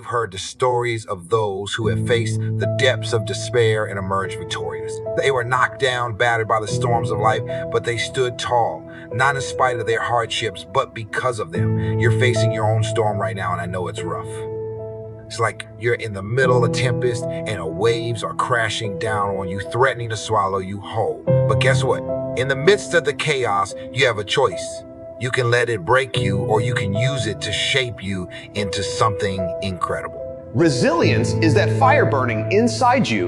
You've heard the stories of those who have faced the depths of despair and emerged victorious. They were knocked down, battered by the storms of life, but they stood tall, not in spite of their hardships, but because of them. You're facing your own storm right now, and I know it's rough. It's like you're in the middle of a tempest and waves are crashing down on you, threatening to swallow you whole. But guess what? In the midst of the chaos, you have a choice. You can let it break you, or you can use it to shape you into something incredible. Resilience is that fire burning inside you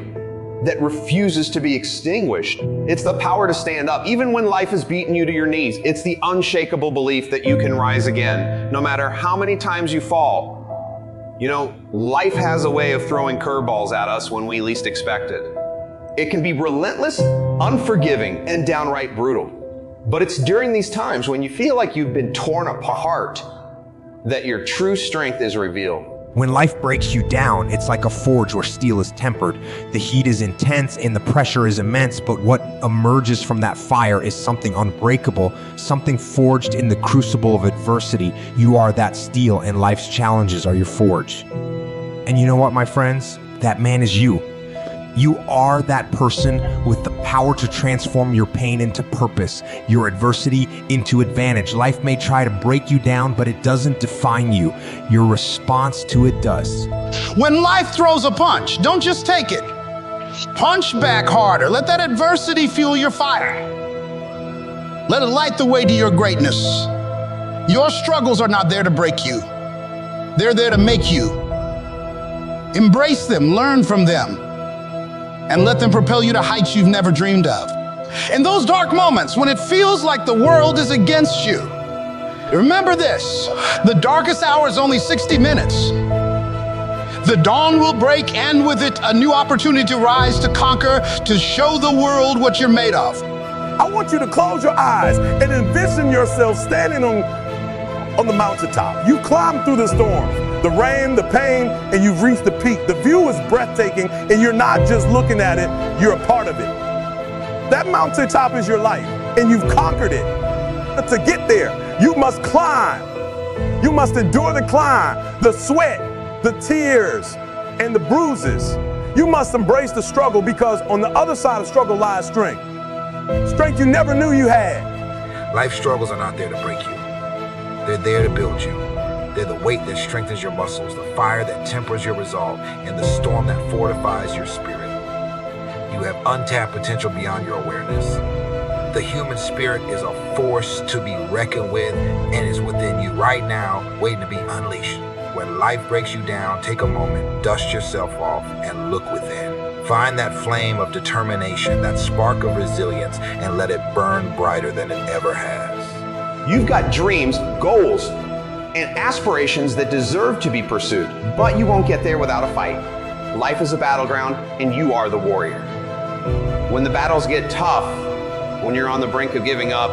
that refuses to be extinguished. It's the power to stand up, even when life has beaten you to your knees. It's the unshakable belief that you can rise again, no matter how many times you fall. You know, life has a way of throwing curveballs at us when we least expect it. It can be relentless, unforgiving, and downright brutal. But it's during these times when you feel like you've been torn apart that your true strength is revealed. When life breaks you down, it's like a forge where steel is tempered. The heat is intense and the pressure is immense, but what emerges from that fire is something unbreakable, something forged in the crucible of adversity. You are that steel, and life's challenges are your forge. And you know what, my friends? That man is you. You are that person with the power to transform your pain into purpose, your adversity into advantage. Life may try to break you down, but it doesn't define you. Your response to it does. When life throws a punch, don't just take it. Punch back harder. Let that adversity fuel your fire. Let it light the way to your greatness. Your struggles are not there to break you. They're there to make you. Embrace them, learn from them, and let them propel you to heights you've never dreamed of. In those dark moments, when it feels like the world is against you, remember this: the darkest hour is only 60 minutes. The dawn will break, and with it, a new opportunity to rise, to conquer, to show the world what you're made of. I want you to close your eyes and envision yourself standing on the mountaintop. You climbed through the storm, the rain, the pain, and you've reached the peak. The view is breathtaking, and you're not just looking at it, you're a part of it. That mountaintop is your life, and you've conquered it. But to get there, you must climb. You must endure the climb, the sweat, the tears, and the bruises. You must embrace the struggle, because on the other side of struggle lies strength. Strength you never knew you had. Life struggles are not there to break you. They're there to build you. They're the weight that strengthens your muscles, the fire that tempers your resolve, and the storm that fortifies your spirit. You have untapped potential beyond your awareness. The human spirit is a force to be reckoned with, and is within you right now, waiting to be unleashed. When life breaks you down, take a moment, dust yourself off, and look within. Find that flame of determination, that spark of resilience, and let it burn brighter than it ever has. You've got dreams, goals, and aspirations that deserve to be pursued, but you won't get there without a fight. Life is a battleground, and you are the warrior. When the battles get tough, when you're on the brink of giving up,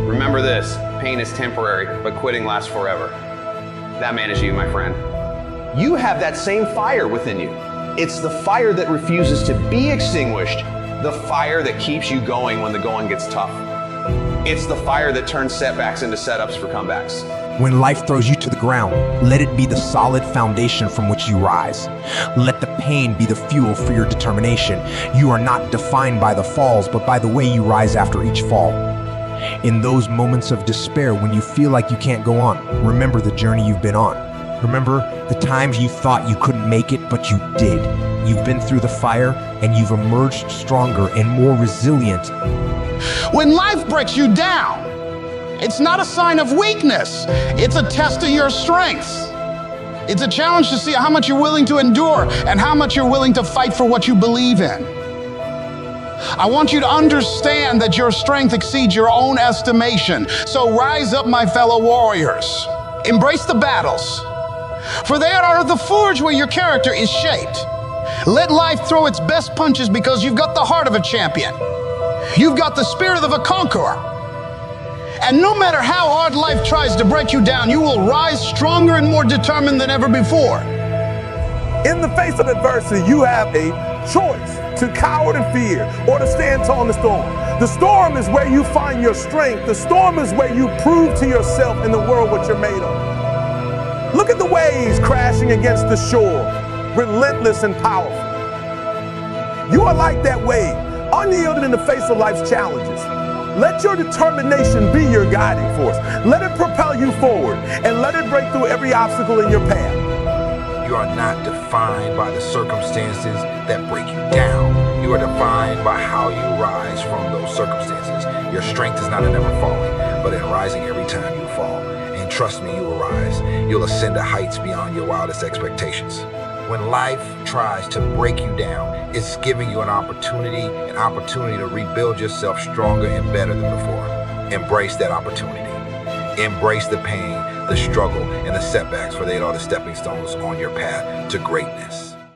remember this: pain is temporary, but quitting lasts forever. That man is you, my friend. You have that same fire within you. It's the fire that refuses to be extinguished, the fire that keeps you going when the going gets tough. It's the fire that turns setbacks into setups for comebacks. When life throws you to the ground, let it be the solid foundation from which you rise. Let the pain be the fuel for your determination. You are not defined by the falls, but by the way you rise after each fall. In those moments of despair, when you feel like you can't go on, remember the journey you've been on. Remember the times you thought you couldn't make it, but you did. You've been through the fire, and you've emerged stronger and more resilient. When life breaks you down, it's not a sign of weakness. It's a test of your strength. It's a challenge to see how much you're willing to endure and how much you're willing to fight for what you believe in. I want you to understand that your strength exceeds your own estimation. So rise up, my fellow warriors. Embrace the battles, for they are the forge where your character is shaped. Let life throw its best punches, because you've got the heart of a champion. You've got the spirit of a conqueror. And no matter how hard life tries to break you down, you will rise stronger and more determined than ever before. In the face of adversity, you have a choice to cower in fear or to stand tall in the storm. The storm is where you find your strength. The storm is where you prove to yourself and the world what you're made of. Look at the waves crashing against the shore, relentless and powerful. You are like that wave, unyielding in the face of life's challenges. Let your determination be your guiding force. Let it propel you forward and let it break through every obstacle in your path. You are not defined by the circumstances that break you down. You are defined by how you rise from those circumstances. Your strength is not in never falling, but in rising every time you fall. And trust me, you will rise. You'll ascend to heights beyond your wildest expectations. When life tries to break you down, it's giving you an opportunity to rebuild yourself stronger and better than before. Embrace that opportunity. Embrace the pain, the struggle, and the setbacks, for they are the stepping stones on your path to greatness.